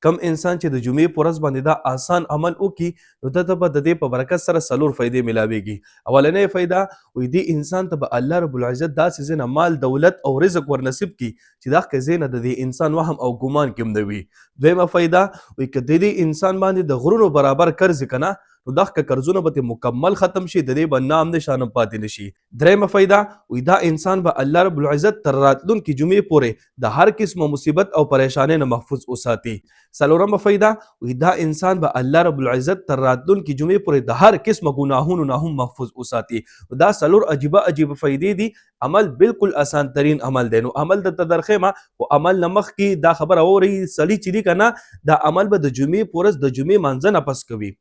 کم انسان چې د جمعې په ورځ باندې دا آسان عمل وکړي نو دته به د دې په برکت سره څلور فایدې ملاویږي. اولنۍ فایده وایي دې انسان ته به الله رب العزت داسې ځای نه مال دولت او رزق ورنصیب کړي چې دغه ځای نه د دې انسان وهم او ګمان کې هم نه وي. دویمه فایده وایي که د دې انسان باندې د غرونو برابر قرض کنه نو دغه قرضونه به مکمل ختم شي، د دې به نام نشانه پاتې نشي. دریمه فایده وایي دا انسان به الله رب العزت تر راتلونکي جمعې پورې د هر قسمه مصیبت او پریشانۍ نه محفوظ وساتي. څلورمه فایده وایي دا انسان به الله رب العزت تر راتلونکي جمعې پورې د هر قسمه ګناهونو نه هم محفوظ وساتي. دا څلور عجیبه فایدې دي. عمل بالکل آسان ترین عمل دی. نو عمل درته درښیمه خو عمل نه مخکې دا خبره واورئ سړي چې دي که نه دا عمل به د جمعې په ورځ د جمعې مانځه نه پس کوي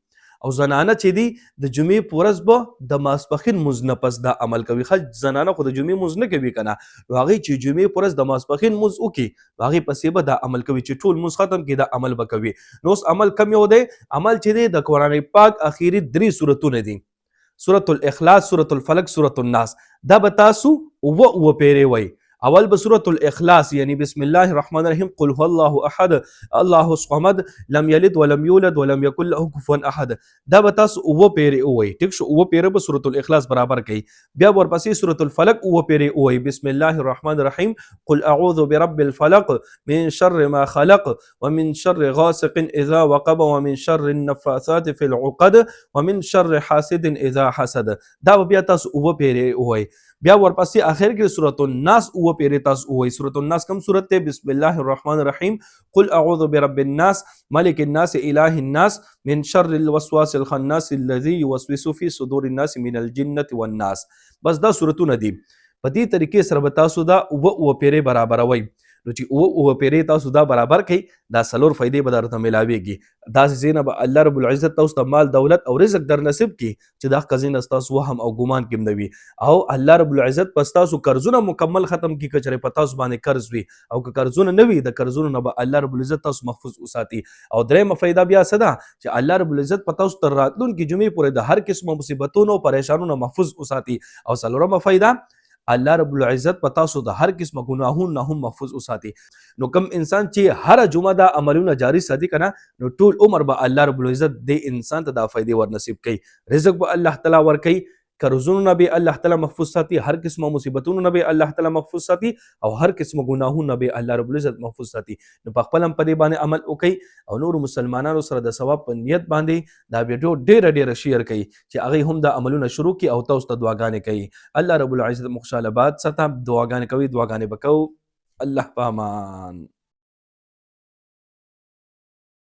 او زنانه چې دي د جمعې په ورځ به د ماسپښین مونځ نه پس دا عمل کوي. ښه زنانه خو د جمعې مونځ نه کوي که نه نو هغوی چې جمعې په ورځ د ماسپښین مونځ وکړي نو هغې پسې به دا عمل کوي چې ټول مونځ ختم کړي دا عمل به کوي. نو اوس عمل کم یو دی. عمل چې دی د قرآن پاک اخیري 3 سورتونه دي، سورة الاخلاص، سورة الفلق، سورة الناس. دا به تاسو اوه پیرې وایي. اول به سورة الاخلاص یعنی بسم الله الرحمن الرحیم قل هو الله احد الله الصمد لم یلد ولم یولد ولم یکن له کفوا احد. دا به تاسو اوه پیرې ووایي. ټیک شو، اوه پیرې به سورة الاخلاص برابر کوي. بیا ورپسې سورة الفلق اوه پیرې ووایي بسم الله الرحمن الرحیم قل اعوذ برب الفلق من شر ما خلق ومن شر غاسق اذا وقب ومن شر النفاثات في العقد ومن شر حاسد اذا حسد. دا بیا تاسو اوه پیرې ووایي. بیا ورپسې اخر کې سورة الناس اوه پیرې تاسو ووایي. سورة الناس کوم سورت دی؟ بسم الله الرحمن الرحیم قل اعوذ برب الناس ملک الناس اله الناس من شر الوسواس الخناس الذي يوسوس في صدور الناس من الجنة والناس. بس دا سورتونه دي. په دې طریقې سره به تاسو دا اوه پیرې برابروئ. نو چې اوه پیرې تاسو دا برابر کړئ دا څلور فایدې به درته ملاویږي. داسې ځای نه به الله رب العزت تاسو ته مال دولت او رزق در نصیب کړي چې دغه ځای نه ستاسو وهم او ګمان کې هم نه وي او الله رب العزت په ستاسو قرضونه مکمل ختم کړي. که چېرې په تاسو باندې قرض وي او که قرضونه نه وي د قرضونو نه به الله رب العزت تاسو محفوظ وساتي. او درېیمه فایده بیا څه ده چې الله رب العزت په تاسو تر راتلونکي جمعې پورې د هر قسمه مصیبتونو او پریشانونو محفوظ وساتي. او څلورمه فایده الله رب العزت په تاسو د هر قسمه ګناهونو نه هم محفوظ وساتي. نو کم انسان چې هر جمعه دا عملونه جاری ساتي کنه نو ټول عمر به الله رب العزت د انسان ته دا فائدې ور نصیب کوي. رزق به الله تعالی ور کوي، قرضونو نه به الله تعالی محفوظ ساتي، هر قسمه مصیبتونو نه به الله تعالی محفوظ ساتي او هر قسمه ګناهونو نه به الله رب العزت محفوظ ساتي. نو په خپل هم په دې باندې عمل وکړي او نور مسلمانانو سره د ثواب په نیت باندې دا ویډیو ډیره شیر کړي چې هغه هم دا عملونه شروع کړي او تاسو ته دعاګانې کوي. الله رب العزت مخشاله باد ستا دعاګانې کوي، دعاګانې وکاو. الله پامان.